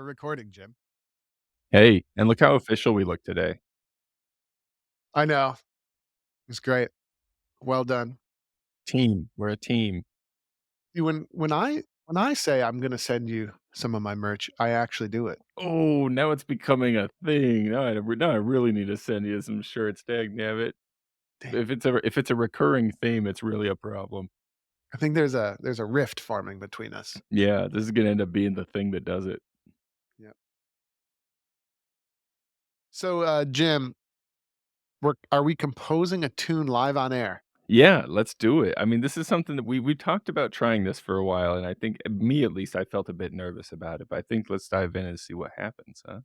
recording, Jim. Hey, and look how official we look today. I know. It's great. Well done. Team. We're a team. When I say I'm gonna send you some of my merch, I actually do it. Oh, now it's becoming a thing. Now I really need to send you some shirts. Dang nabbit. Damn. If it's a recurring theme, it's really a problem. I think there's a rift forming between us. Yeah, this is gonna end up being the thing that does it. Yeah. So, Jim, are we composing a tune live on air? Yeah, let's do it. I mean, this is something that we talked about trying this for a while, and I think me at least I felt a bit nervous about it. But I think let's dive in and see what happens, huh?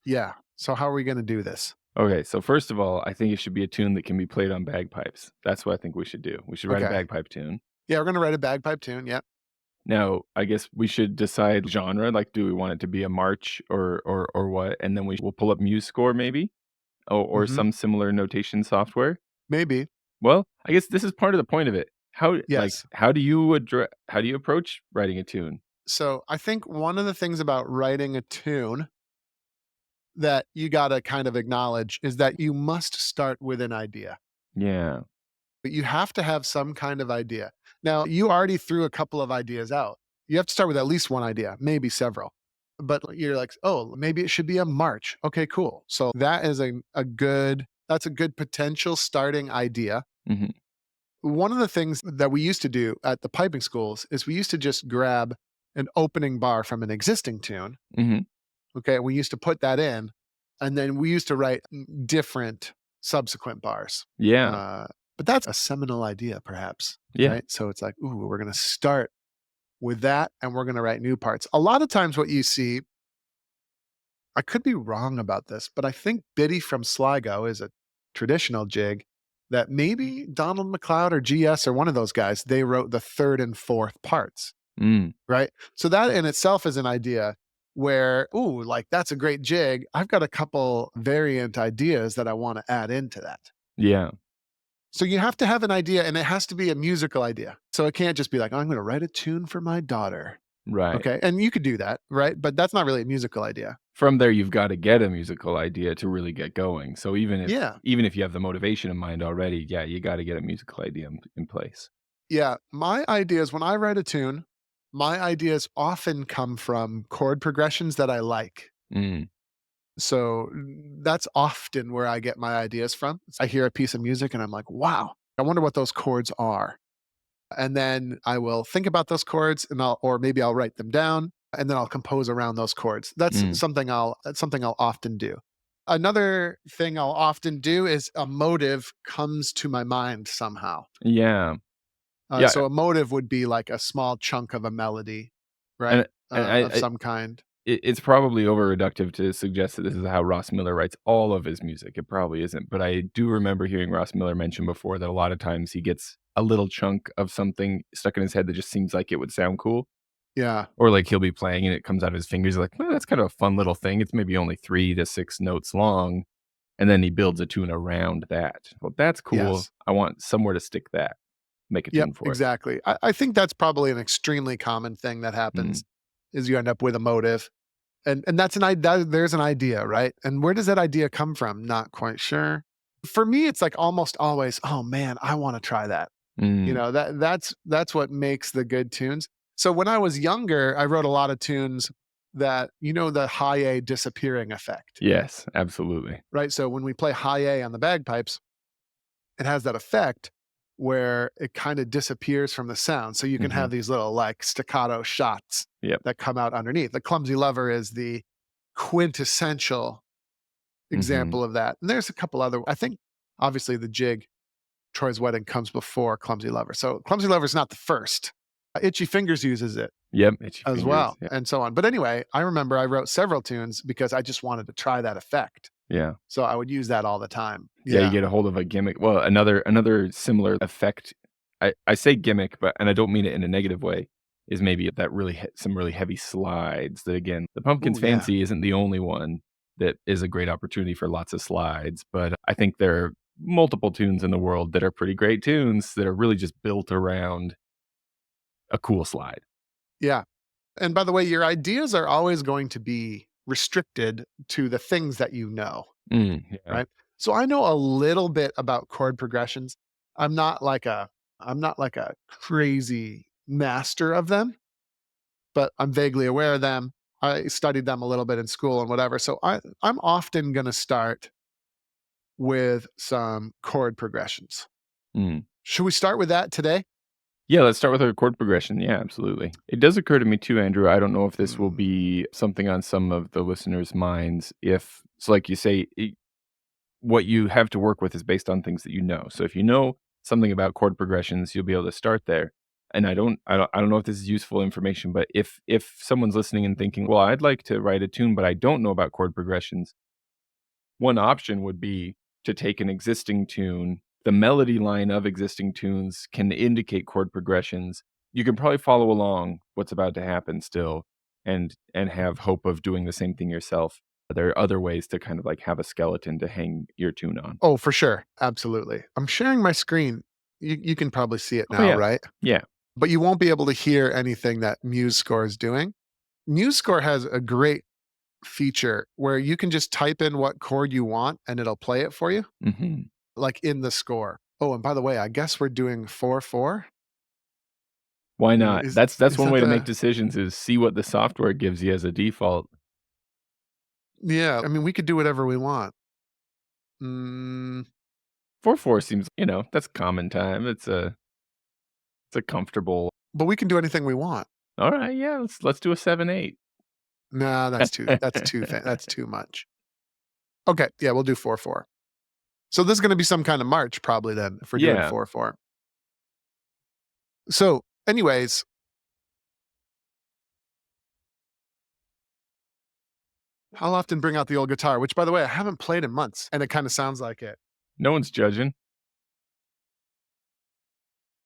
Yeah. So how are we gonna do this? Okay, so first of all, I think it should be a tune that can be played on bagpipes. That's what I think we should do. We should write a Okay. bagpipe tune. Yeah, we're gonna write a bagpipe tune. Yeah. Now, I guess we should decide genre, like, do we want it to be a march or what? And then we'll pull up MuseScore maybe, or Mhm. some similar notation software. Maybe. Well, I guess this is part of the point of it. Yes. How do you approach writing a tune? So, I think one of the things about writing a tune that you gotta kind of acknowledge is that you must start with an idea. Yeah. But you have to have some kind of idea. Now, you already threw a couple of ideas out. You have to start with at least one idea, maybe several. But you're like, oh, maybe it should be a march. Okay, cool. So that is that's a good potential starting idea. Mhm. One of the things that we used to do at the piping schools is we used to just grab an opening bar from an existing tune. Mhm. Okay. We used to put that in, and then we used to write different subsequent bars. Yeah. Uh, but that's a seminal idea, perhaps. Yeah. Right. So it's like, ooh, we're going to start with that and we're going to write new parts. A lot of times, what you see, I could be wrong about this, but I think Biddy from Sligo is a traditional jig that maybe Donald McLeod or GS or one of those guys, they wrote the third and fourth parts. Mm. Right. So that in itself is an idea where, ooh, like that's a great jig. I've got a couple variant ideas that I want to add into that. Yeah. So you have to have an idea and it has to be a musical idea. So it can't just be like, "Oh, I'm going to write a tune for my daughter." Right. Okay. And you could do that. Right. But that's not really a musical idea. From there, you've gotta get a musical idea to really get going. So Yeah. even if you have the motivation in mind already, yeah, you gotta get a musical idea in place. Yeah. My ideas, when I write a tune, my ideas often come from chord progressions that I like. Mm. So that's often where I get my ideas from. I hear a piece of music and I'm like, wow, I wonder what those chords are. And then I will think about those chords and or maybe I'll write them down and then I'll compose around those chords. Mm. That's something I'll often do. Another thing I'll often do is a motive comes to my mind somehow. Yeah. Yeah, So a motive would be like a small chunk of a melody, right? and Of some kind. it's probably over reductive to suggest that this is how Ross Miller writes all of his music. It probably isn't, but I do remember hearing Ross Miller mention before that a lot of times he gets a little chunk of something stuck in his head that just seems like it would sound cool, Yeah. or, like, he'll be playing and it comes out of his fingers like, "Well, that's kind of a fun little thing. It's maybe only 3 to 6 notes long," and then he builds a tune around that. Well, that's cool. Yes. I want somewhere to stick that. Make a Yep, tune for it. exactly. I think that's probably an extremely common thing that Mm. happens is you end up with a motive and that's there's an idea, right? And where does that idea come from? Not quite sure. For me, it's like almost always, oh man, I want to try that. Mm. That's what makes the good tunes. So when I was younger, I wrote a lot of tunes that the high A disappearing effect, Yes, absolutely. right? So when we play high A on the bagpipes, it has that effect where it kind of disappears from the sound. So you can Mhm. have these little like staccato shots Yep. that come out underneath. The clumsy lover is the quintessential Mhm. example of that. And there's a couple other, I think obviously the jig, Troy's Wedding comes before Clumsy Lover. So Clumsy Lover is not the first. Itchy Fingers uses it Yep, itchy as fingers, well, yeah. and so on. But anyway, I remember I wrote several tunes because I just wanted to try that effect. Yeah. So I would use that all the time. Yeah, you Yeah. get a hold of a gimmick well, another similar effect I say gimmick, but and I don't mean it in a negative way, is maybe that some really heavy slides that again, the Pumpkins Oh, yeah. Fancy isn't the only one that is a great opportunity for lots of slides, but I think there are multiple tunes in the world that are pretty great tunes that are really just built around a cool slide. Yeah. And by the way, your ideas are always going to be restricted to the things that you know, Yeah. right? So I know a little bit about chord progressions. I'm not like a I'm not like a crazy master of them, but I'm vaguely aware of them. I studied them a little bit in school and whatever. So I'm often going to start with some chord progressions. Mm. Should we start with that today? Yeah, let's start with our chord progression. Yeah, absolutely. It does occur to me too, Andrew. I don't know if this will Mm. be something on some of the listeners' minds. If so, like you say, what you have to work with is based on things that you know. So if you know something about chord progressions, you'll be able to start there. And I don't know if this is useful information, but if someone's listening and thinking, well, I'd like to write a tune, but I don't know about chord progressions, one option would be to take an existing tune. The melody line of existing tunes can indicate chord progressions. You can probably follow along what's about to happen still and have hope of doing the same thing yourself. There are other ways to kind of like have a skeleton to hang your tune on. Oh, for sure. Absolutely. I'm sharing my screen. You can probably see it Oh, now, yeah. right? Yeah. But you won't be able to hear anything that MuseScore is doing. MuseScore has a great feature where you can just type in what chord you want and it'll play it for you, Mhm. like in the score. Oh, and by the way, I guess we're doing 4/4. Why not? That's Is one that way to make the decisions is see what the software gives you as a default. Yeah, I mean, we could do whatever we want. Mm, 4/4 seems, that's common time. It's a comfortable. but we can do anything we want. Alright, yeah, let's do a 7/8. No, that's too much. Okay, yeah, we'll do 4/4. So this is gonna be some kind of march probably then if we're doing Yeah. 4/4. So, anyways, I'll often bring out the old guitar, which by the way, I haven't played in months, and it kinda sounds like it. No one's judging.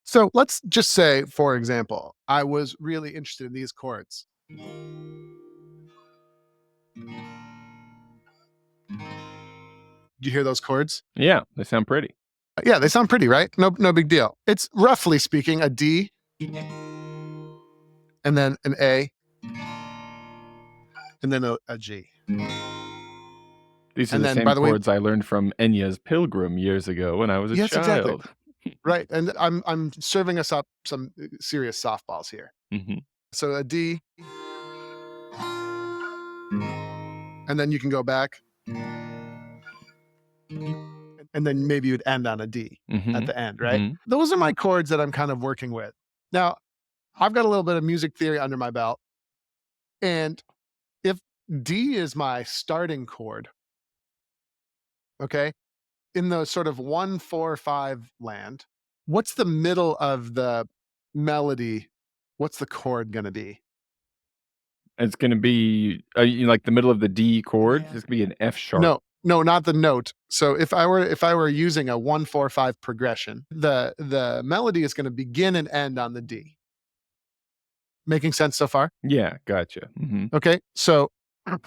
So, let's just say, for example, I was really interested in these chords. Do you hear those chords? Yeah, they sound pretty. Yeah, they sound pretty, right? No big deal. It's roughly speaking a D and then an A and then a G. These are And the then, same by the way, chords I learned from Enya's Pilgrim years ago when I was a yes, exactly. child. Right. And I'm serving us up some serious softballs here. Mhm. So a D, and then you can go back, and then maybe you'd end on a D at Mhm. the end, right? Mhm. Those are my chords that I'm kind of working with. Now, I've got a little bit of music theory under my belt. And if D is my starting chord, okay, in the sort of 1, 4, 5 land, what's the middle of the melody? What's the chord going to be? It's gonna be, like, the middle of the D chord, it's gonna be an F sharp. No, no, not the note. So if I were using a 1, 4, 5 progression, the melody is going to begin and end on the D. Making sense so far? Yeah, gotcha. Mhm. Okay. So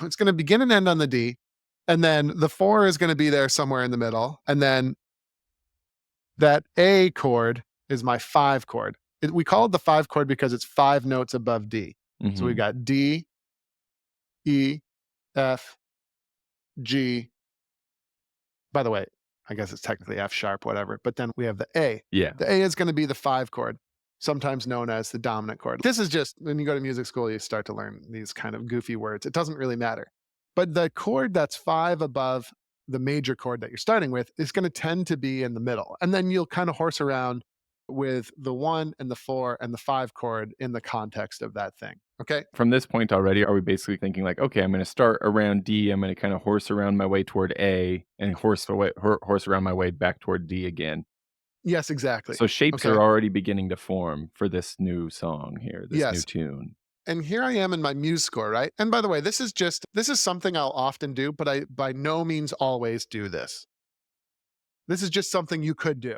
it's going to begin and end on the D. And then the 4 is going to be there somewhere in the middle. And then that A chord is my 5 chord. We call it the 5 chord because it's 5 notes above D. So we've Mhm. got D, E, F, G. By the way, I guess it's technically F sharp, whatever. But then we have the A. Yeah. The A is going to be the 5 chord, sometimes known as the dominant chord. This is just when you go to music school, you start to learn these kind of goofy words. It doesn't really matter. But the chord that's 5 above the major chord that you're starting with is going to tend to be in the middle. And then you'll kind of horse around with the 1 and the 4 and the 5 chord in the context of that thing. Okay. From this point already, are we basically thinking like, "Okay, I'm gonna start around D, I'm gonna kinda horse around my way toward A, and horse around my way back toward D again." Yes, exactly. So shapes Okay. are already beginning to form for this new song here, this new Yes. tune. And here I am in my MuseScore, right? And by the way, this is something I'll often do, but I by no means always do this. This is just something you could do.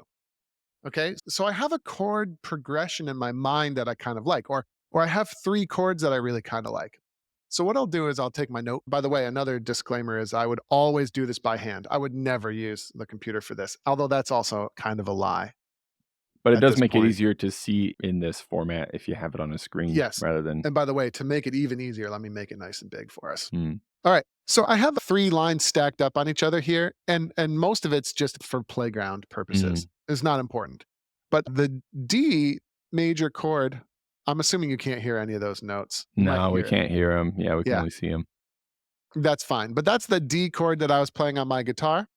Okay? So I have a chord progression in my mind that I kind of like, or I have 3 chords that I really kind of like. So what I'll do is I'll take my note. By the way, another disclaimer is I would always do this by hand. I would never use the computer for this, although that's also kind of a lie. But it at does this make it point. easier to see in this format if you have it on a screen Yes. rather than And by the way, to make it even easier, let me make it nice and big for us. mm, All right. So I have 3 lines stacked up on each other here, and most of it's just for playground purposes. mm. It's not important. But the D major chord, I'm assuming you can't hear any of those notes. You might No, we hear it. can't hear them. Yeah, we can Yeah, only see them. that's fine. But that's the D chord that I was playing on my guitar.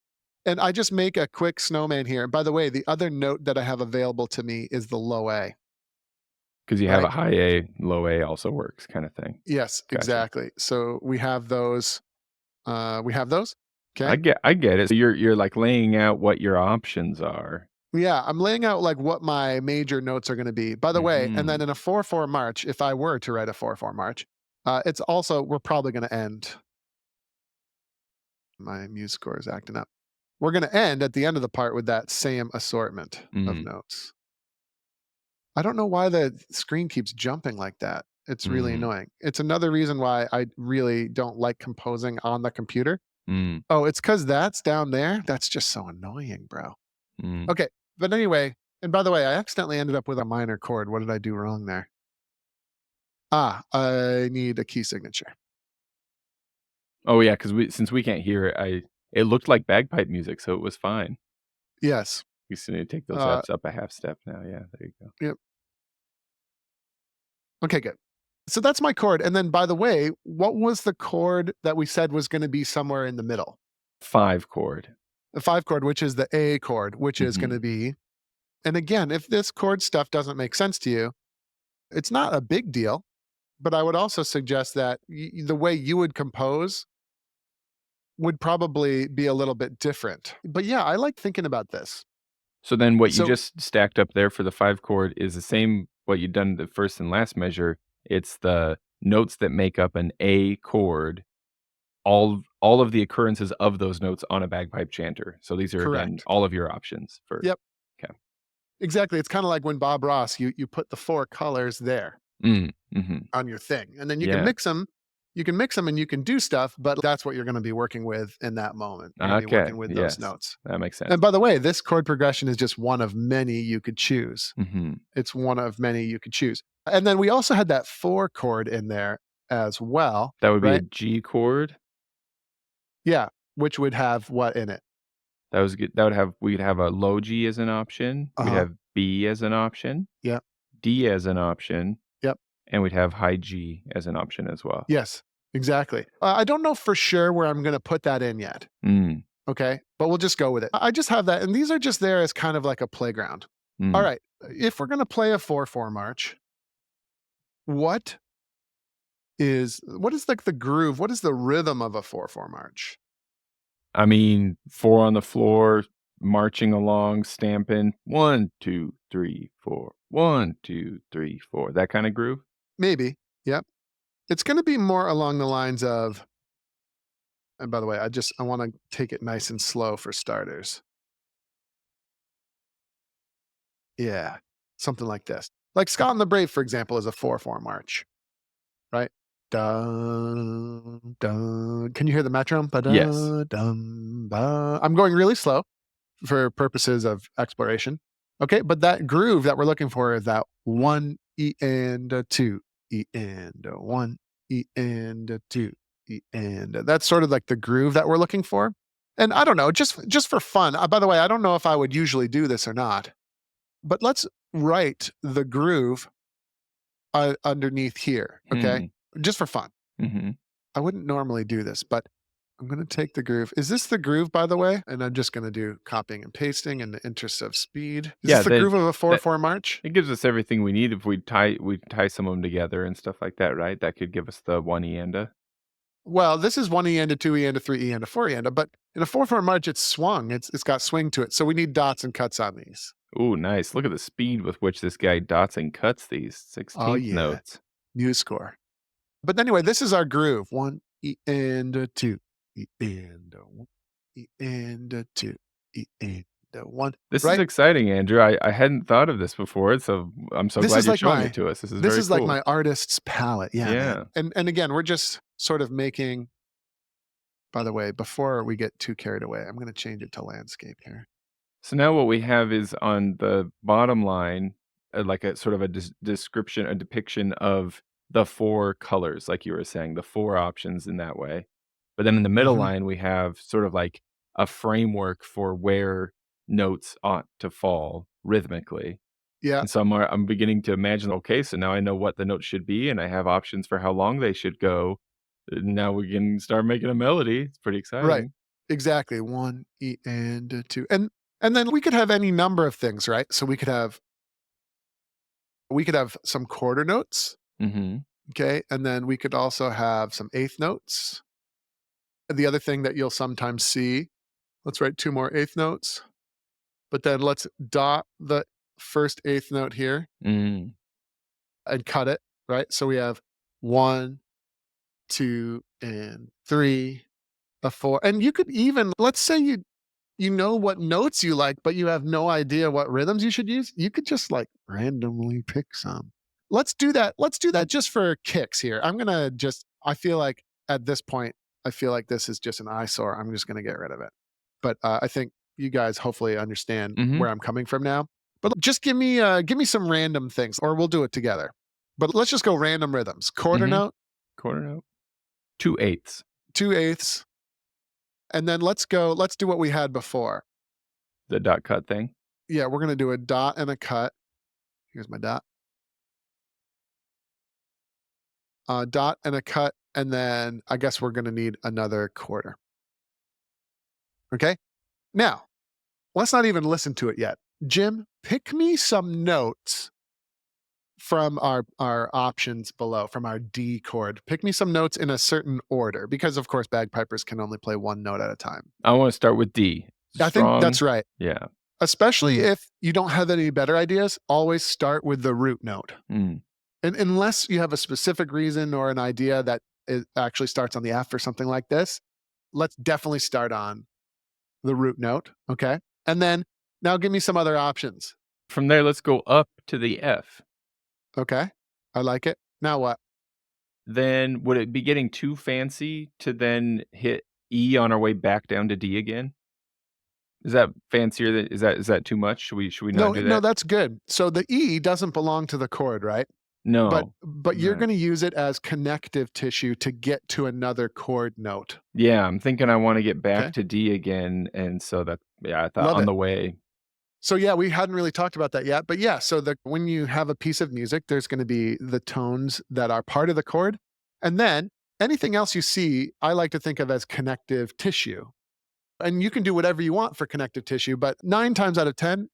And I just make a quick snowman here. By the way, the other note that I have available to me is the low A, Because you have a right? high A, low A also works kinda thing. Yes, Gotcha. exactly. So we have those. We have those. Okay. I get it. So you're, like, laying out what your options are. Yeah, I'm laying out like what my major notes are going to be. By the way, and then Mhm. in a 4/4 march, if I were to write a 4/4 march, it's also we're probably going to end. My MuseScore is acting up. We're going to end at the end of the part with that same assortment of Mm, notes. I don't know why the screen keeps jumping like that. It's really mm, annoying. It's another reason why I really don't like composing on the computer. mm, Oh, it's because that's down there. That's just so annoying, bro. mm. Okay, but anyway, and by the way, I accidentally ended up with a minor chord. What did I do wrong there? I need a key signature. Oh, yeah, because since we can't hear it, it looked like bagpipe music, so it was fine. Yes. You still need to take those Uh, Fs up a half step now, yeah, there you go. yep. Okay, good. So that's my chord. And then, by the way, what was the chord that we said was going to be somewhere in the middle? 5 chord. The 5 chord, which is the A chord, which is going to Mhm, be. And again, if this chord stuff doesn't make sense to you, it's not a big deal. But I would also suggest that the way you would compose would probably be a little bit different. But yeah, I like thinking about this. so then what you So just stacked up there for the 5 chord is the same what you'd done the first and last measure. It's the notes that make up an A chord, all of the occurrences of those notes on a bagpipe chanter. So these are, again, correct. all of your options for Yep. okay. Exactly. It's kind of like when Bob Ross, you put the 4 colors there Mhm. on your thing, and then you can Yeah. mix them. You can mix them and you can do stuff, but that's what you're going to be working with in that moment. You're going to be Okay, working with those yes. notes. That makes sense. And by the way, this chord progression is just one of many you could choose. Mhm. It's one of many you could choose. And then we also had that 4 chord in there as well, That would be a right? G chord. Yeah, which would have what in it? That was good. That would have we'd have a low G as an option, we'd Uh-huh. have B as an option, Yep. D as an option, Yep. and we'd have high G as an option as well. Yes, exactly. I don't know for sure where I'm gonna put that in yet, Mm, okay? But we'll just go with it. I just have that, and these are just there as kind of like a playground. mm. Alright, if we're gonna play a 4/4 march, what what is, like, the groove? What is the rhythm of a 4/4 march? I mean, 4 on the floor, marching along, stamping, 1, 2, 3, 4, 1, 2, 3, 4, that kinda groove? Maybe. Yep. It's gonna be more along the lines of and by the way, I wanna take it nice and slow for starters. Yeah, something like this. Like Scott and the Brave, for example, is a 4/4 march. Right? Dun, dun. Can you hear the metronome? Yes. Ba-da, dum, ba. I'm going really slow for purposes of exploration. Okay, but that groove that we're looking for is that 1 E and a 2 E and a 1 E and a 2 E and that's sort of like the groove that we're looking for. And I don't know, just for fun. By the way, I don't know if I would usually do this or not, but let's write the groove underneath here, okay? Mm, Just for fun. mhm. I wouldn't normally do this, but I'm gonna take the groove. Is this the groove, by the way? And I'm just gonna do copying and pasting in the interest of speed. Is this Yeah, the groove of a that 4/4 march? it gives us everything we need if we tie some of them together and stuff like that, right? That could give us the 1 E and a Well, this is 1 E and a 2 E and a 3 E and a 4 E and a, but in a 4/4 march, it's swung. It's got swing to it. So we need dots and cuts on these. ooh, nice. Look at the speed with which this guy dots and cuts these Oh 16th yeah. notes. MuseScore. But anyway, this is our groove. 1 E and a 2 E and a 1 E and a 2 E and a 1, This is right? exciting, Andrew. I hadn't thought of this before, so I'm so This glad is you're like showing it my to us. This is this very is like cool. my artist's palette. Yeah, man. Yeah. And again, we're just sort of making by the way, before we get too carried away, I'm gonna change it to landscape here. So now what we have is on the bottom line, like a sort of a description, a depiction of the 4 colors, like you were saying, the 4 options in that way. But then in the middle Mhm. line, we have sort of like a framework for where notes ought to fall rhythmically. Yeah, And so I'm beginning to imagine, okay, so now I know what the notes should be, and I have options for how long they should go. Now we can start making a melody. It's pretty right. exciting. Exactly. 1 E and 2. And then we could have any number of things, right? So we could have some quarter notes, Mhm. okay? And then we could also have some eighth notes. The other thing that you'll sometimes see, let's write 2 more eighth notes, but then let's dot the first eighth note here Mm. and cut it, right? So we have 1, 2, and 3, a 4. And you could even, let's say you know what notes you like, but you have no idea what rhythms you should use, you could just like randomly pick some. Let's do that. Let's do that just for kicks here. I feel like at this point, I feel like this is just an eyesore. I'm just going to get rid of it. But I think you guys hopefully understand Mhm. where I'm coming from now. But just give me some random things, or we'll do it together. But let's just go random rhythms. Quarter Mhm. note, Quarter note. 2/8. 2/8, and then let's do what we had before. The dot cut thing. Yeah, we're gonna do a dot and a cut. Here's my dot. Dot and a cut, and then I guess we're gonna need another quarter. Okay? Now, let's not even listen to it yet. Jim, pick me some notes from our options below, from our D chord. Pick me some notes in a certain order, because of course bagpipers can only play one note at a time. I wanna start with D. I think Strong. that's right. Yeah. Especially if you don't have any better ideas, always start with the root note. Mm. And unless you have a specific reason or an idea that it actually starts on the F or something like this, let's definitely start on the root note. Okay. And then now give me some other options. From there, let's go up to the F. Okay. I like it. Now what? Then would it be getting too fancy to then hit E on our way back down to D again? Is that fancier than is that too much? Should we not No, do no, that? that's good. So the E doesn't belong to the chord, right? But No. but you're Right. going to use it as connective tissue to get to another chord note. Yeah, I'm thinking I wanna get back Okay. to D again, and so that yeah, I thought Love on it. the way. So yeah, we hadn't really talked about that yet, but yeah, so when you have a piece of music, there's going to be the tones that are part of the chord, and then anything else you see, I like to think of as connective tissue. And you can do whatever you want for connective tissue, but 9 times out of 10,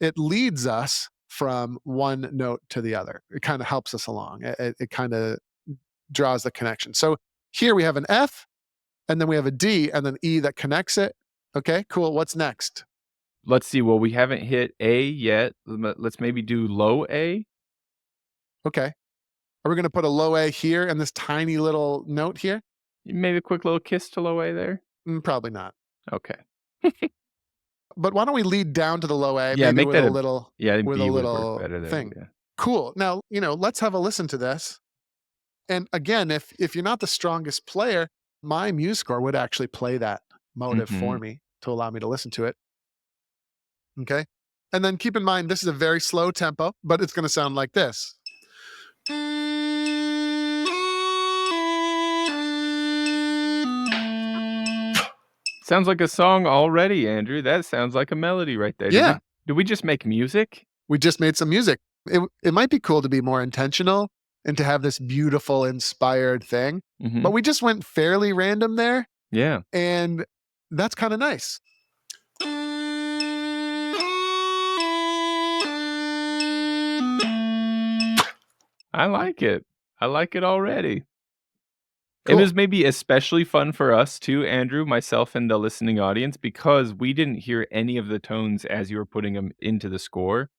it leads us from one note to the other. It kind of helps us along. It kind of draws the connection. So here we have an F, and then we have a D, and then E that connects it. Okay, cool. What's next? Let's see, well, we haven't hit A yet. Let's maybe do low A? Okay. Are we gonna put a low A here and this tiny little note here? Maybe a quick little kiss to low A there? Probably not. Okay. But why don't we lead down to the low A, Yeah, maybe make with that a a little yeah, I think with a B would work little better there, thing. yeah. Cool. Now, let's have a listen to this. And again, if you're not the strongest player, my MuseScore would actually play that motive for Mhm. me to allow me to listen to it. Okay. And then keep in mind, this is a very slow tempo, but it's gonna sound like this. Sounds like a song already, Andrew. That sounds like a melody right there. Did Yeah. we just make music? We just made some music. It might be cool to be more intentional and to have this beautiful inspired thing, but Mhm. we just went fairly random there, Yeah. and that's kinda nice. I like it. I like it already. It Cool. was maybe especially fun for us too, Andrew, myself, and the listening audience, because we didn't hear any of the tones as you were putting them into the score,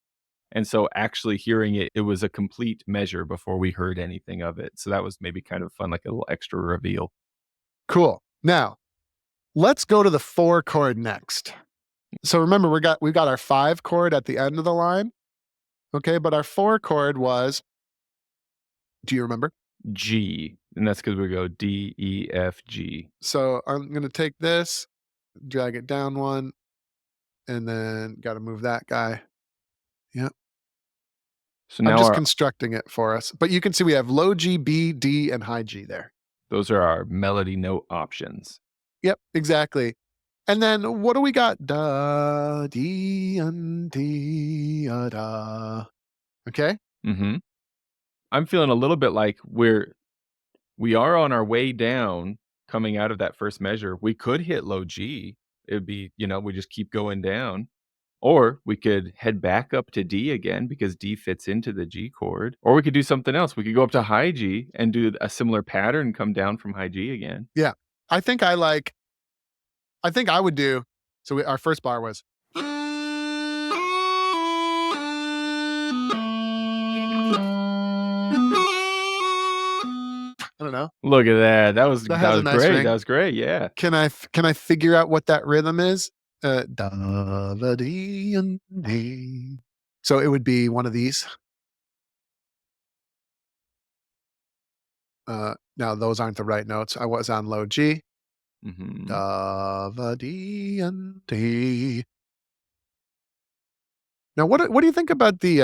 and so actually hearing it, it was a complete measure before we heard anything of it, so that was maybe kind of fun, like a little extra reveal. Cool. Now, let's go to the 4 chord next. So remember, we got our 5 chord at the end of the line, okay, but our 4 chord was, do you remember? G, and that's because we go D, E, F, G. So I'm gonna take this, drag it down 1, and then gotta move that guy. Yep. So I'm now just our constructing it for us. But you can see we have low G, B, D, and high G there. those are our melody note options. Yep, exactly. And then what do we got? Da, dee, and dee, da. Okay? Mhm. I'm feeling a little bit like we are on our way down coming out of that first measure. We could hit low G. It'd be, we just keep going down. Or we could head back up to D again because D fits into the G chord. Or we could do something else. We could go up to high G and do a similar pattern, come down from high G again. Yeah. I think I would do so our first bar was I don't know. Look at that. That was That that has a was nice great. That ring. was great. Yeah. Can I figure out what that rhythm is? Da da dee and dee. So it would be one of these. Now those aren't the right notes. I was on low G. Mhm. Da va dee and dee. Now what do you think about the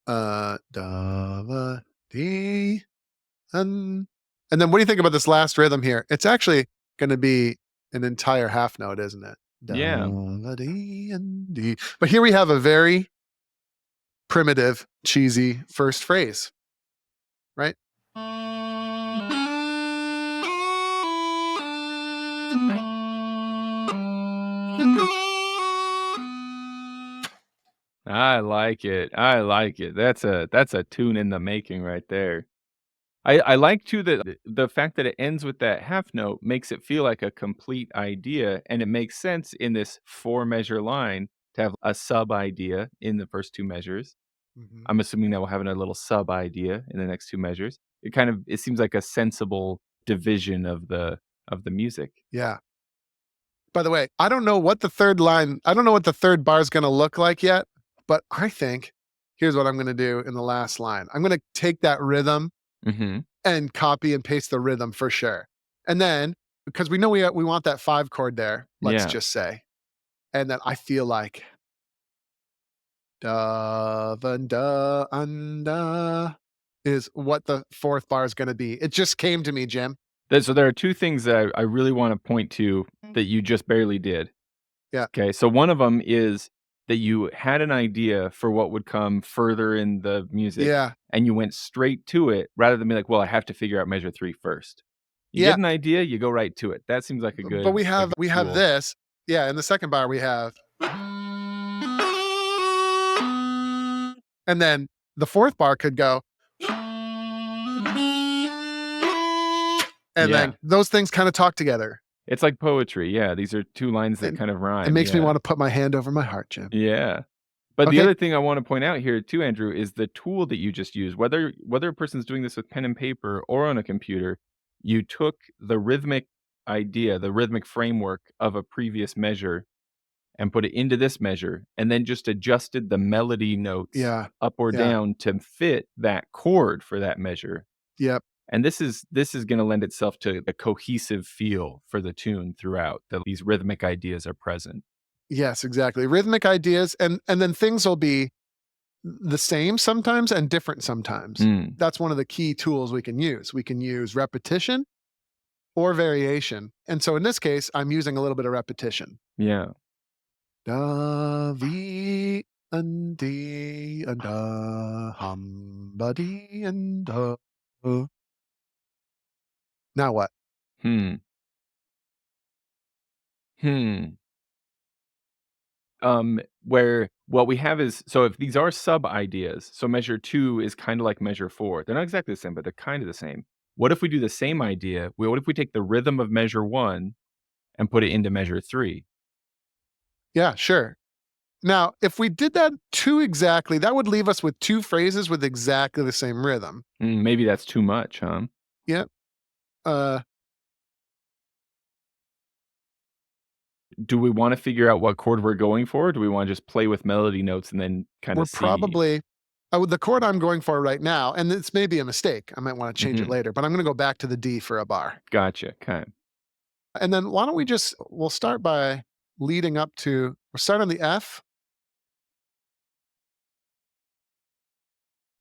da va dee and then what do you think about this last rhythm here? It's actually gonna be an entire half note, isn't it? Da Yeah. va dee and dee. But here we have a very primitive, cheesy first phrase, right? I like it. I like it. That's a tune in the making right there. I like too that the fact that it ends with that half note makes it feel like a complete idea, and it makes sense in this 4 measure line to have a sub idea in the first 2 measures. Mhm. I'm assuming that we'll have a little sub idea in the next 2 measures. It seems like a sensible division of the music. Yeah. By the way, I don't know what the 3rd bar is gonna look like yet, but I think here's what I'm gonna do in the last line. I'm gonna take that rhythm Mhm. and copy and paste the rhythm for sure. And then, because we know we want that 5 chord there, let's Yeah. just say, and then I feel like da van da un da is what the 4th bar is gonna be. It just came to me, Jim. So there are 2 things that I really wanna point to that you just barely did. Yeah. Okay, so one of them is that you had an idea for what would come further in the music, Yeah. and you went straight to it rather than be like, "Well, I have to figure out measure 3 first." You get Yeah. an idea, you go right to it. That seems like a But good we have tool. this. Yeah, in the 2nd bar we have and then the 4th bar could go and Yeah. then those things kinda talk together. It's like poetry, yeah, these are 2 lines that And kind of it rhyme, makes me yeah. wanna put my hand over my heart, Jim. Yeah. But the Okay. other thing I wanna point out here too, Andrew, is the tool that you just used. Whether a person's doing this with pen and paper or on a computer, you took the rhythmic idea, the rhythmic framework of a previous measure and put it into this measure, and then just adjusted the melody notes Yeah. up or Yeah. down to fit that chord for that measure. Yep. And this is gonna lend itself to a cohesive feel for the tune throughout, that these rhythmic ideas are present. Yes, exactly. Rhythmic ideas and then things will be the same sometimes and different sometimes. Mm, That's one of the key tools we can use. We can use repetition or variation. And so in this case, I'm using a little bit of repetition. yeah. Da vi and dee and da hum ba dee and da. Now what? Hmm. Hmm. Where what we have is so if these are sub ideas, so measure 2 is kinda like measure 4. They're not exactly the same, but they're kinda the same. What if we do the same idea? What if we take the rhythm of measure 1 and put it into measure 3? Yeah, sure. Now, if we did that too exactly, that would leave us with 2 phrases with exactly the same rhythm. Maybe that's too much, huh? Yep. Uh, Do we wanna figure out what chord we're going for, or do we wanna just play with melody notes and then kinda we're see? probably the chord I'm going for right now, and this may be a mistake. I might want to change it Mhm. later, but I'm going to go back to the D for a bar. Gotcha, 'kay. And then why don't we'll start by leading up to, we'll start on the F.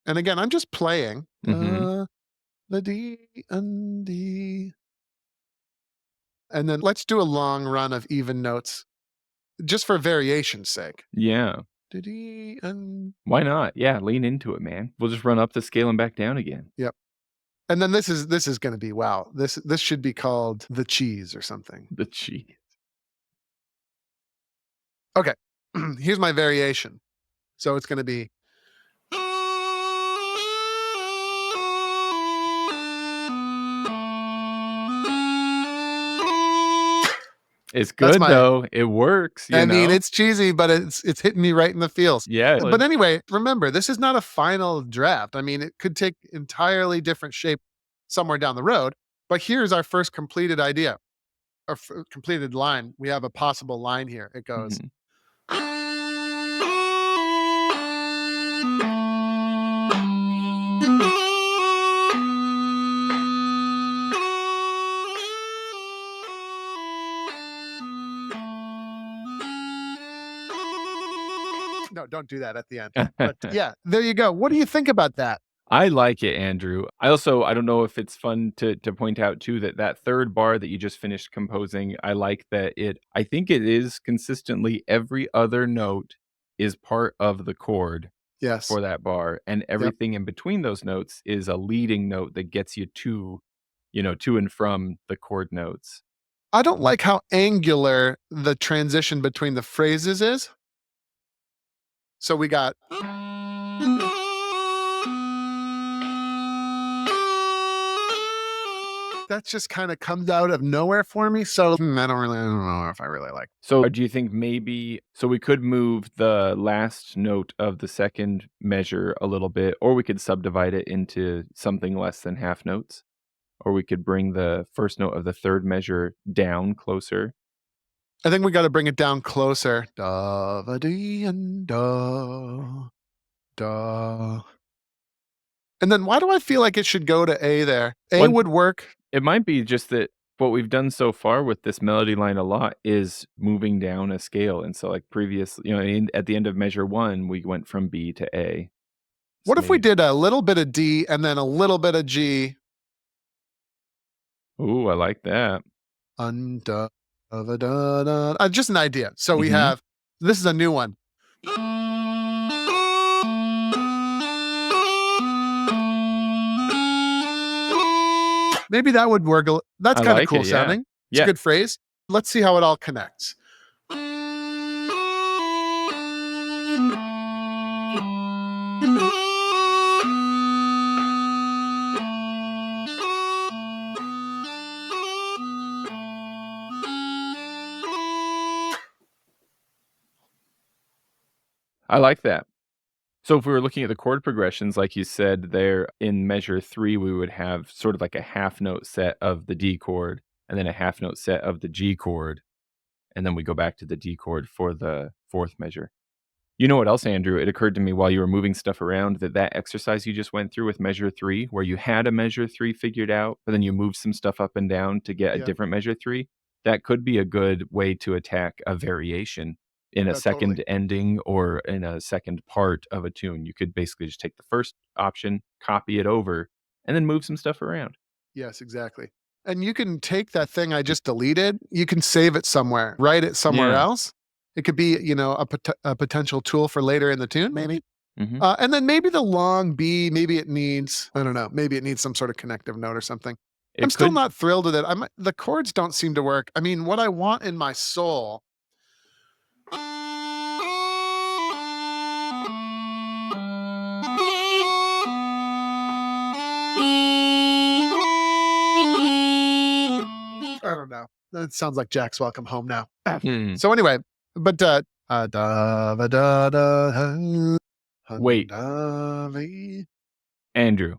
And again, I'm just playing. Mhm. The D and D. And then let's do a long run of even notes just for variation's sake. Yeah. The D and Why not? Yeah, lean into it, man. We'll just run up the scale and back down again. yep. And then this is gonna be wow. This should be called the cheese or something. The cheese. Okay. Here's my variation. So it's gonna be It's that's good my though. It works, you I mean, know? it's cheesy, but it's hitting me right in the feels. Yeah. But anyway, remember, this is not a final draft. I mean, it could take entirely different shape somewhere down the road, but here's our first completed idea, or completed line. We have a possible line here. It goes. Mhm. No, don't do that at the end. But yeah, there you go. What do you think about that? I like it, Andrew. I don't know if it's fun to point out too that that 3rd bar that you just finished composing, I like that I think it is consistently every other note is part of the chord Yes. for that bar, and Yep. everything in between those notes is a leading note that gets you to and from the chord notes. I don't like how angular the transition between the phrases is. So we got that just kind of comes out of nowhere for me. So I don't know if I really like. So, do you think we could move the last note of the 2nd measure a little bit, or we could subdivide it into something less than half notes, or we could bring the 1st note of the 3rd measure down closer. I think we got to bring it down closer. Da va dee and da da. And then why do I feel like it should go to A there? A One would work. It might be just that what we've done so far with this melody line a lot is moving down a scale, and so, like, at the end of measure 1, we went from B to A. So What if we maybe did a little bit of D and then a little bit of G? Ooh, I like that. Da, da, da, da. Just an idea. So we Mhm. have this is a new one. Maybe that would work. That's I kind of like cool it, yeah. sounding. It's a Yeah. good phrase. Let's see how it all connects. I like that. So if we were looking at the chord progressions, like you said there in measure 3, we would have sort of like a half note set of the D chord, and then a half note set of the G chord, and then we go back to the D chord for the 4th measure. You know what else, Andrew? It occurred to me while you were moving stuff around that exercise you just went through with measure 3, where you had a measure 3 figured out, but then you moved some stuff up and down to get a Yeah, different measure 3, that could be a good way to attack a variation in a no, totally. second ending or in a second part of a tune. You could basically just take the first option, copy it over, and then move some stuff around. Yes, exactly. And you can take that thing I just deleted, you can save it somewhere, write it somewhere Yeah. else. It could be, a potential tool for later in the tune, maybe. Mhm. And then maybe the long B, maybe it needs, I don't know, maybe it needs some sort of connective note or something. I'm It still could not thrilled with it. The chords don't seem to work. I mean, what I want in my soul. I don't know. That sounds like Jack's Welcome Home now. Hmm. So anyway, but da va da da hun Wait, da vi. Andrew.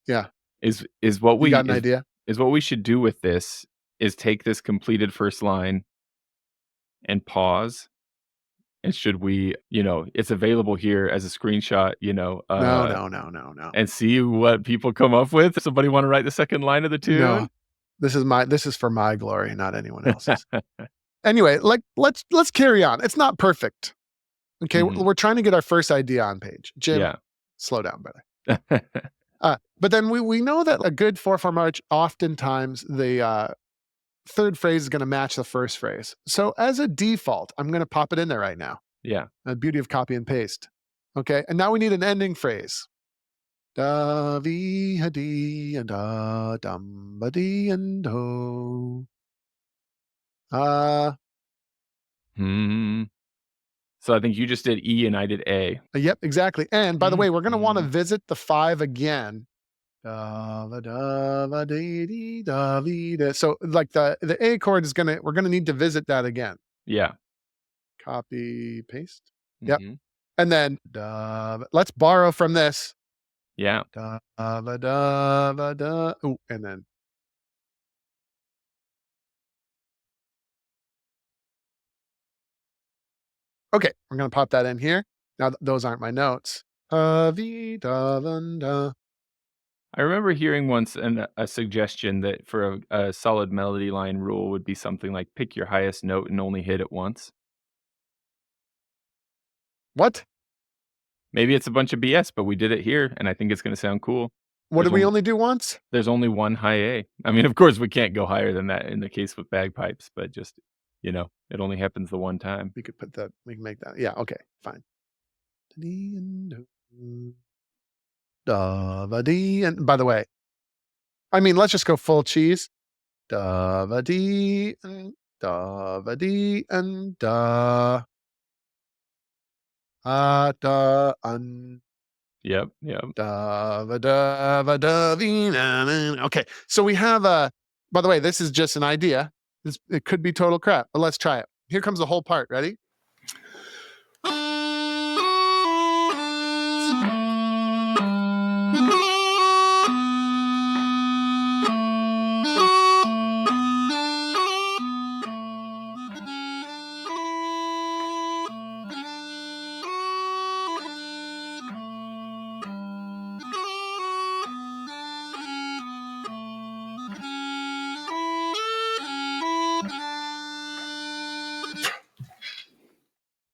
Yeah, Is what you we got an idea? is what we should do with this is take this completed first line and pause, and should we it's available here as a screenshot, No, no, no, no, no. and see what people come up with. Somebody wanna write the 2nd line of the No. tune? This is for my glory, not anyone else's. Anyway, like let's carry on. It's not perfect. Okay, Mhm. we're trying to get our first idea on page. Jim, Yeah. slow down, brother. But then we know that a good 4/4 march, oftentimes the third phrase is going to match the first phrase. So as a default, I'm going to pop it in there right now. Yeah. The beauty of copy and paste. Okay, and now we need an ending phrase. Da vi ha di and da dum ba di and do. Hmm. So I think you just did E and I did A. Yep, exactly. And by the way, we're going to want to Mhm. visit the 5 again. Da va dee dee da vi da. So like the A chord is we're gonna need to visit that again. Yeah. Copy paste. Yep. Mhm. And then let's borrow from this. Yeah. Da va da va da. Ooh, and then okay, we're gonna pop that in here. Now those aren't my notes. Vi da van da. I remember hearing once a suggestion that for a solid melody line rule would be something like pick your highest note and only hit it once. What? Maybe it's a bunch of BS, but we did it here, and I think it's gonna sound cool. What There's did we only only do once? there's only one high A. I mean, of course, we can't go higher than that in the case with bagpipes, but just, it only happens the one time. We could put that. We can make that. Yeah. Okay. Fine. Da va dee. And by the way, I mean, let's just go full cheese. Da va dee and da va dee and da da un Yep, yep. da va da vee na na. Okay, so we have a. By the way, this is just an idea. It could be total crap, but let's try it. Here comes the whole part. Ready?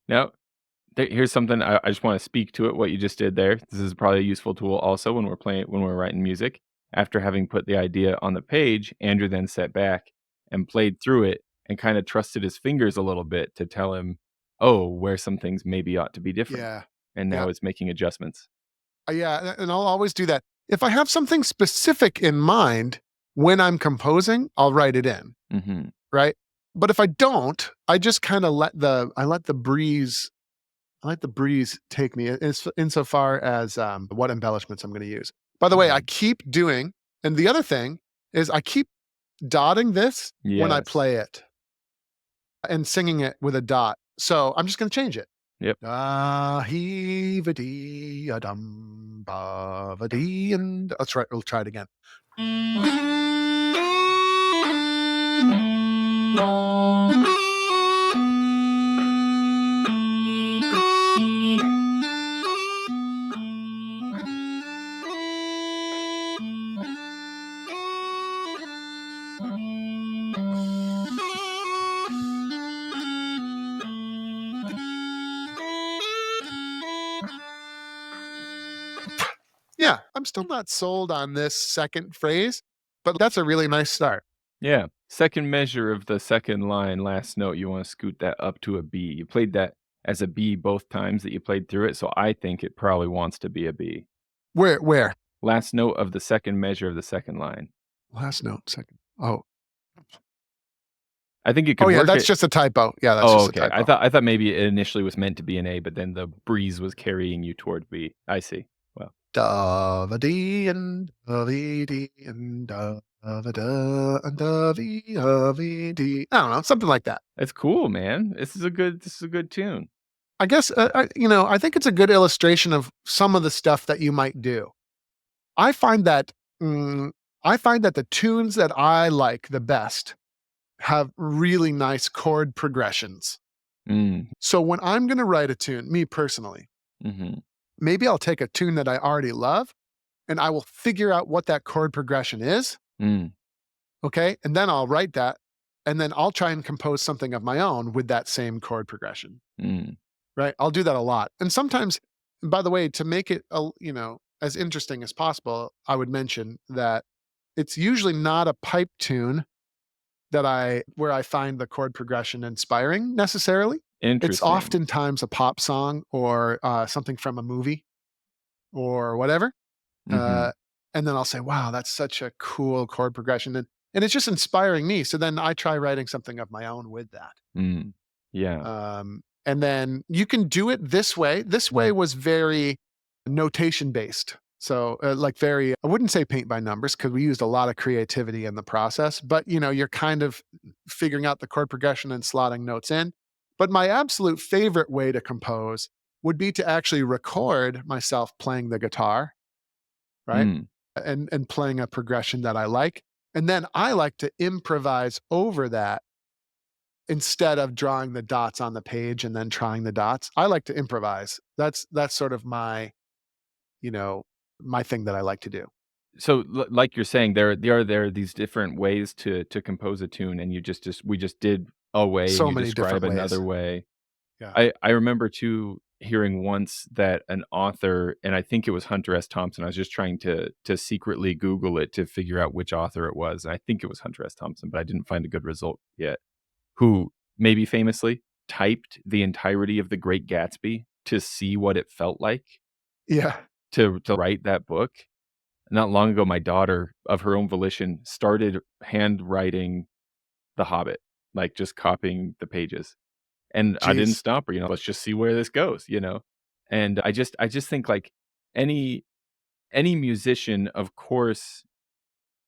Now, here's something I just wanna speak to it, what you just did there. This is probably a useful tool also when we're writing music. After having put the idea on the page, Andrew then sat back and played through it and kinda trusted his fingers a little bit to tell him, "Oh, where some things maybe ought to be different," Yeah. and now Yeah. is making adjustments. Yeah, and I'll always do that. If I have something specific in mind when I'm composing, I'll write it in, Mhm. right? But if I don't, I just kind of let the breeze take me insofar as what embellishments I'm going to use. By the way, I Mhm. keep doing, and the other thing is I keep dotting this when I Yes. play it and singing it with a dot. So I'm just going to change it. Yep. Da he va dee a dum ba va dee and let's try. We'll try it again. Yeah, I'm still not sold on this second phrase, but that's a really nice start. Yeah. Second measure of the second line, last note, you wanna scoot that up to a B. You played that as a B both times that you played through it, so I think it probably wants to be a B. Where? Last note of the second measure of the second line. Last note, second. Oh. I think you Oh, could yeah, work that's it. just a typo. Yeah, that's Oh, just a okay. typo. I thought maybe it initially was meant to be an A, but then the breeze was carrying you toward B. I see. Well, Da va dee and da vi dee and da va da and da vi vi dee. I don't know, something like that. it's cool, man. This is a good tune. I guess, I think it's a good illustration of some of the stuff that you might do. I find that mm, I find that the tunes that I like the best have really nice chord progressions. Mm, So when I'm gonna write a tune, me personally, mhm. maybe I'll take a tune that I already love and I will figure out what that chord progression is, Mm. Okay. And then I'll write that. And then I'll try and compose something of my own with that same chord progression. Mm, Right. I'll do that a lot. And sometimes, by the way, to make it, as interesting as possible, I would mention that it's usually not a pipe tune where I find the chord progression inspiring necessarily. It's interesting. oftentimes a pop song or something from a movie or whatever. Mhm. Uh, and then I'll say, wow, that's such a cool chord progression. And it's just inspiring me. So then I try writing something of my own with that. Mm. Yeah. And then you can do it this way. This way was very notation based. So, like very, I wouldn't say paint by numbers because we used a lot of creativity in the process, but you're kind of figuring out the chord progression and slotting notes in. But my absolute favorite way to compose would be to actually record myself playing the guitar, right? Mm. And playing a progression that I like. And then I like to improvise over that instead of drawing the dots on the page and then trying the dots. I like to improvise. That's sort of you know, my thing that I like to do. So, like you're saying, there are these different ways to compose a tune, and we just did a way, and So you many describe different ways. another way. Yeah. I remember too hearing once that an author, and I think it was Hunter S. Thompson. I was just trying to secretly Google it to figure out which author it was, and I think it was Hunter S. Thompson, but I didn't find a good result yet. Who maybe famously typed the entirety of The Great Gatsby to see what it felt like Yeah. to write that book. Not long ago, my daughter, of her own volition, started handwriting The Hobbit, like, just copying the pages, and I didn't Jeez. stop her, "Let's just see where this goes," you know? And I just think, like, any any musician, of course,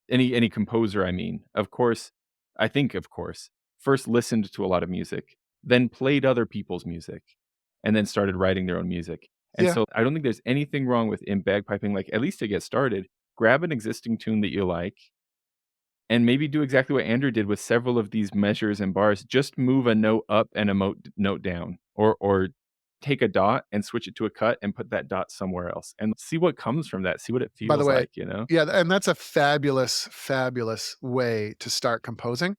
any composer, I mean, of course, I think, of course, first listened to a lot of music, then played other people's music, and then started writing their own music. And Yeah. so I don't think there's anything wrong with in bagpiping, like, at least to get started, grab an existing tune that you like, and maybe do exactly what Andrew did with several of these measures and bars. Just move a note up and a note down, or take a dot and switch it to a cut and put that dot somewhere else, and see what comes from that. See what it By the feels way, like, you know? yeah, and that's a fabulous, fabulous way to start composing.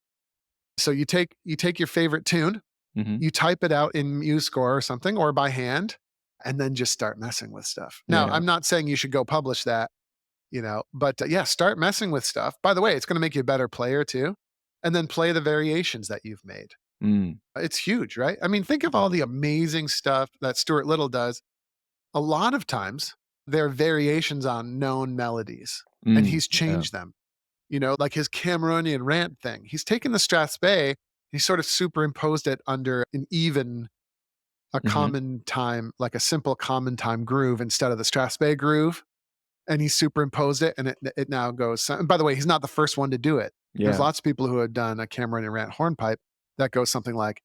So you take your favorite tune, Mhm. you type it out in MuseScore or something or by hand, and then just start messing with stuff. Now, Yeah. I'm not saying you should go publish that. But yeah, start messing with stuff. By the way, it's going to make you a better player too. And then play the variations that you've made. Mm. It's huge, right? I mean, think of all the amazing stuff that Stuart Little does. A lot of times, they're variations on known melodies, and Mm. he's Yeah. changed them. Like his Cameronian rant thing. He's taken the Strathspey, he sort of superimposed it under a Mhm. common time, like a simple common time groove instead of the Strathspey groove, and he superimposed it, and it now goes. And by the way, he's not the first one to do it. There's Yeah. lots of people who have done a Cameron and Rant hornpipe that goes something like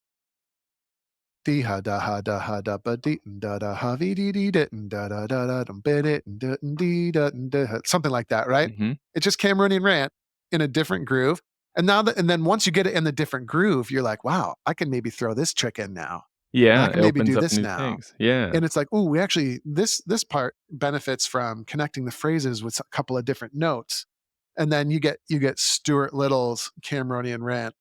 dee ha da ha da ha da ba dee da da ha vi dee dee dee da da da da dum bit it da dee da da something like that, right? Mhm. It's just Cameronian Rant in a different groove. And then once you get it in the different groove, you're like, wow, I can maybe throw this trick in now. And I Yeah, can it maybe opens do up this new now. things. Yeah. And it's like, oh, we actually this part benefits from connecting the phrases with a couple of different notes. And then you get Stuart Little's Cameronian Rant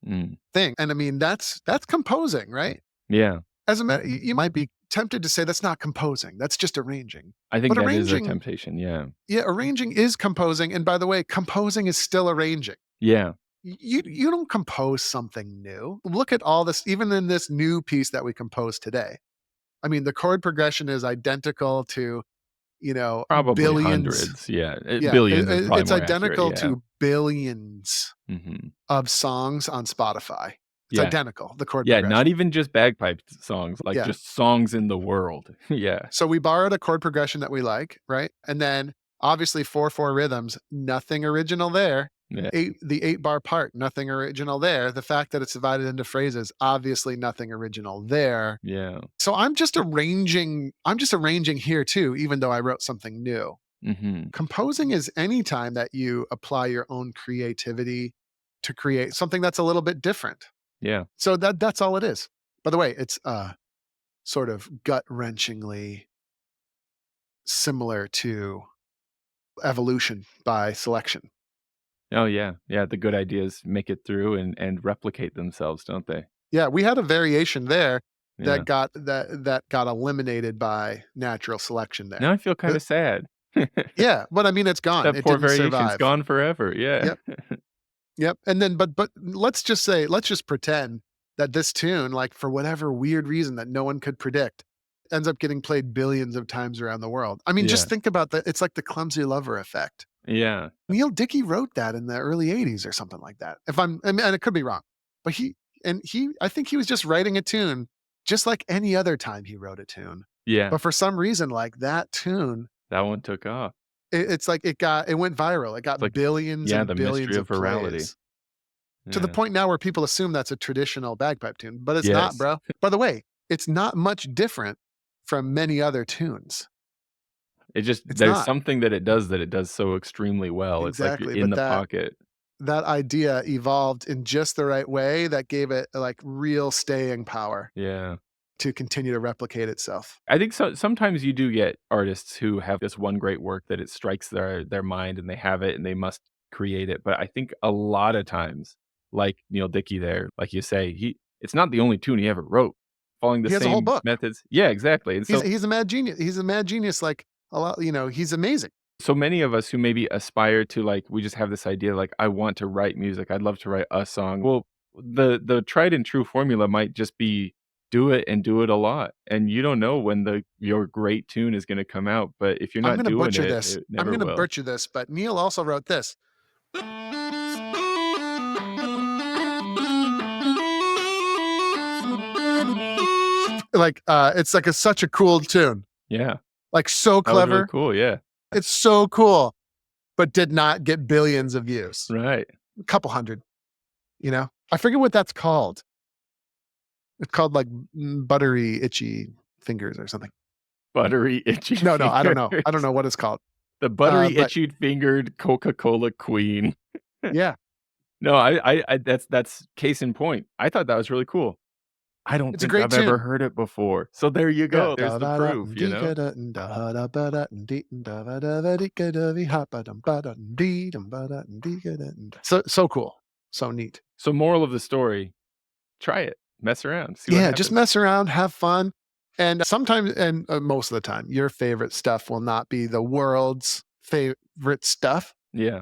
Mm. thing. And I mean, that's composing, right? Yeah. As a matter, you might be tempted to say that's not composing. That's just arranging. I think But that is a arranging, temptation, yeah. yeah, arranging is composing. And by the way, composing is still arranging. Yeah. You don't compose something new. Look at all this, even in this new piece that we composed today. I mean, the chord progression is identical to Probably billions. hundreds, yeah. Yeah, Billions is probably it's more accurate, identical yeah. to billions Mhm. of songs on Spotify. It's Yeah. identical, the chord Yeah, not progression. even just bagpipe songs, like, Yeah. just songs in the world. Yeah. So we borrowed a chord progression that we like, right? And then obviously 4/4 rhythms, nothing original there. Yeah. The 8-bar part, nothing original there. The fact that it's divided into phrases, obviously nothing original there. Yeah. So I'm just arranging here too, even though I wrote something new. Mhm. Composing is any time that you apply your own creativity to create something that's a little bit different. Yeah. So that's all it is. By the way, it's sort of gut-wrenchingly similar to evolution by selection. Oh, yeah. Yeah, the good ideas make it through and replicate themselves, don't they? Yeah, we had a variation there Yeah. that got eliminated by natural selection Now there. I feel kinda sad. Yeah, but I mean, it's gone. That It poor didn't variation's survive. gone forever, yeah. Yep, yep, and then but let's just pretend that this tune, like, for whatever weird reason that no one could predict, ends up getting played billions of times around the world. I mean, just Yeah. think about that. It's like the Clumsy Lover effect. Yeah. Neil Dickey wrote that in the early '80s or something like that. If I mean, and it could be wrong, but I think he was just writing a tune just like any other time he wrote a tune. Yeah. But for some reason, like that tune, That one took off. it's like it went viral. It It's got like billions yeah, and the mystery billions of of virality. plays to the Yeah. point now where people assume that's a traditional bagpipe tune, but it's not, Yes. bro. By the way, it's not much different from many other tunes. It just It's there's not. something that it does so extremely well. It's like you're Exactly, in but the pocket. that idea evolved in just the right way that gave it, like, real staying power Yeah. to continue to replicate itself. I think sometimes you do get artists who have this one great work that it strikes their mind and they have it and they must create it, but I think a lot of times, like Neil Dickey there, like you say, he it's not the only tune he ever wrote, following the He has a whole same book. methods. Yeah, exactly, and He's a mad genius. He's a mad genius, like, a lot, he's amazing. so many of us who maybe aspire to, like we just have this idea, like, "I want to write music, I'd love to write a song." Well, the tried and true formula might just be do it and do it a lot, and you don't know when your great tune is gonna come out, but if you're I'm not gonna doing butcher it, this. it I'm never gonna will. butcher this, but Neil also wrote this. Like, it's like such a cool tune. Yeah, Like, so that was really clever. cool, yeah. It's so cool, but did not get billions of views. Right. A couple hundred, I forget what that's called. It's called, like, buttery, itchy fingers or something. Buttery, itchy No, I don't know. I don't fingers. know what it's called. The buttery, But itchy-fingered Coca-Cola queen. yeah, No, I that's case in point. I thought that was really cool. I don't it's a think great I've ever tune. heard it before. So there you Yeah. go. There's the proof, you know? So cool. So neat. So moral of the story, try it. Mess around, see what Yeah, just happens. mess around, have fun, and sometimes and, most of the time, your favorite stuff will not be the world's favorite stuff, Yeah.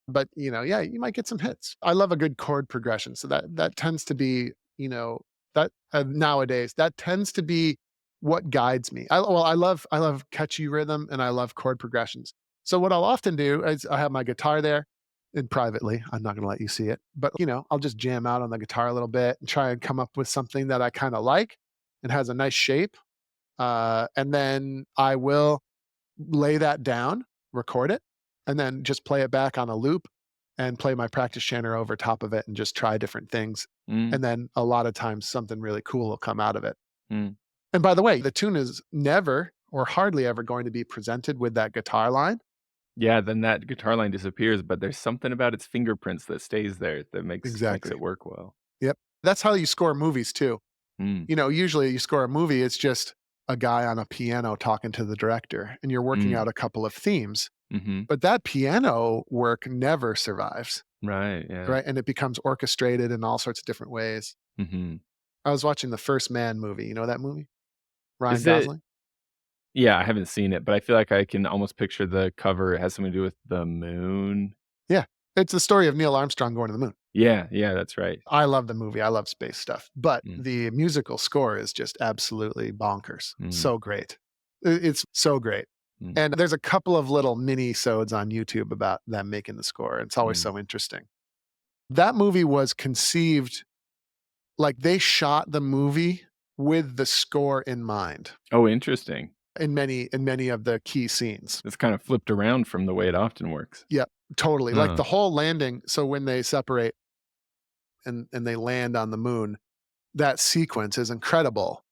but, yeah, you might get some hits. I love a good chord progression, so that tends to be, that nowadays, that tends to be what guides me. I love catchy rhythm and I love chord progressions. So what I'll often do is I have my guitar there and privately, I'm not gonna let you see it, but, I'll just jam out on the guitar a little bit and try and come up with something that I kinda like and has a nice shape, and then I will lay that down, record it, and then just play it back on a loop and play my practice chanter over top of it and just try different things. Mm, And then a lot of times something really cool will come out of it. mm. And by the way, the tune is never or hardly ever going to be presented with that guitar line. Yeah, then that guitar line disappears, but there's something about its fingerprints that stays there that makes Exactly. it work well. Yep. That's how you score movies too. Mm, Usually you score a movie, it's just a guy on a piano talking to the director and you're working mm, out a couple of themes. mhm. But that piano work never survives. Right, yeah. Right, and it becomes orchestrated in all sorts of different ways. Mhm. I was watching The First Man movie, you know that movie? Ryan Is it Gosling? yeah, I haven't seen it, but I feel like I can almost picture the cover. It has something to do with the moon. Yeah, it's the story of Neil Armstrong going to the moon. Yeah, yeah, that's right. I love the movie, I love space stuff, but Mm, the musical score is just absolutely bonkers. mm, So great. It's so great, mm, and there's a couple of little mini-sodes on YouTube about them making the score, it's always mm. so interesting. That movie was conceived like, they shot the movie with the score in mind. Oh, interesting. In many of the key scenes. It's kind of flipped around from the way it often works. Yep, totally. Like Huh. the whole landing, so when they separate and they land on the moon, that sequence is incredible.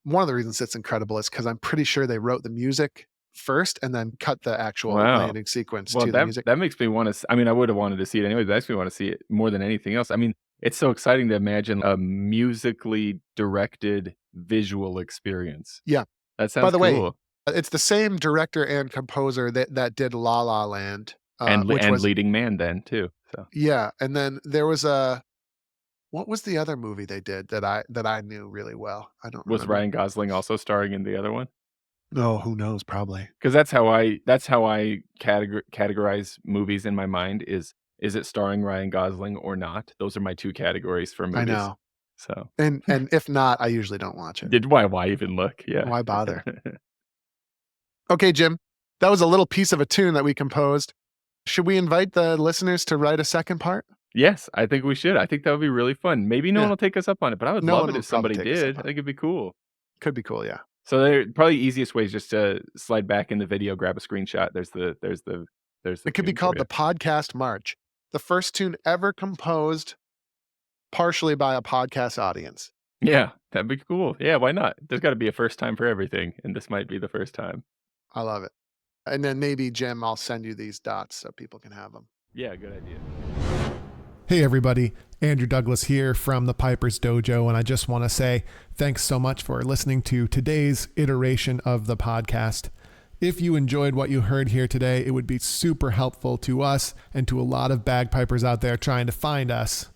One of the reasons it's incredible is because 'cause I'm pretty sure they wrote the music first and then cut the actual Wow. landing sequence Well, to the music. that makes me wanna I mean, I would have wanted to see it anyway, but that makes me wanna see it more than anything else. I mean, it's so exciting to imagine a musically directed visual experience. Yeah. That By sounds the way, cool. it's the same director and composer that did La La Land, which And was leading man then too. So, Yeah, and then there was what was the other movie they did that I knew really well? I don't was remember. Ryan Gosling also starring in the other one? No, who knows? Probably. Because that's how I categorize movies in my mind is it starring Ryan Gosling or not? Those are my 2 categories for I movies. know. So, And if not, I usually don't watch it. did why even look? Yeah. Why bother? Okay, Jim, that was a little piece of a tune that we composed. Should we invite the listeners to write a second part? Yes, I think we should. I think that would be really fun. Maybe no one Yeah. will take us up on it, but I would No love one it will if probably somebody take us did. up I on it. think it'd be cool. Could be cool, yeah. So there probably easiest way is just to slide back in the video, grab a screenshot. There's the It could be tune for called you. the Podcast March, the first tune ever composed partially by a podcast audience. Yeah, that'd be cool. Yeah, why not? There's gotta be a first time for everything, and this might be the first time. I love it. And then maybe, Jim, I'll send you these dots so people can have them. Yeah, good idea. Hey everybody, Andrew Douglas here from the Piper's Dojo, and I just want to say thanks so much for listening to today's iteration of the podcast. If you enjoyed what you heard here today, it would be super helpful to us and to a lot of bagpipers out there trying to find us.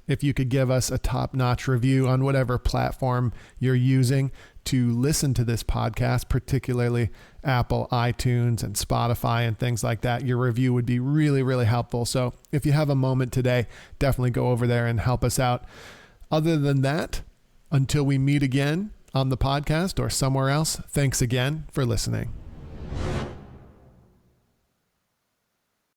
If you could give us a top-notch review on whatever platform you're using to listen to this podcast, particularly Apple, iTunes, and Spotify and things like that, your review would be really, really helpful. So if you have a moment today, definitely go over there and help us out. Other than that, until we meet again on the podcast or somewhere else, thanks again for listening.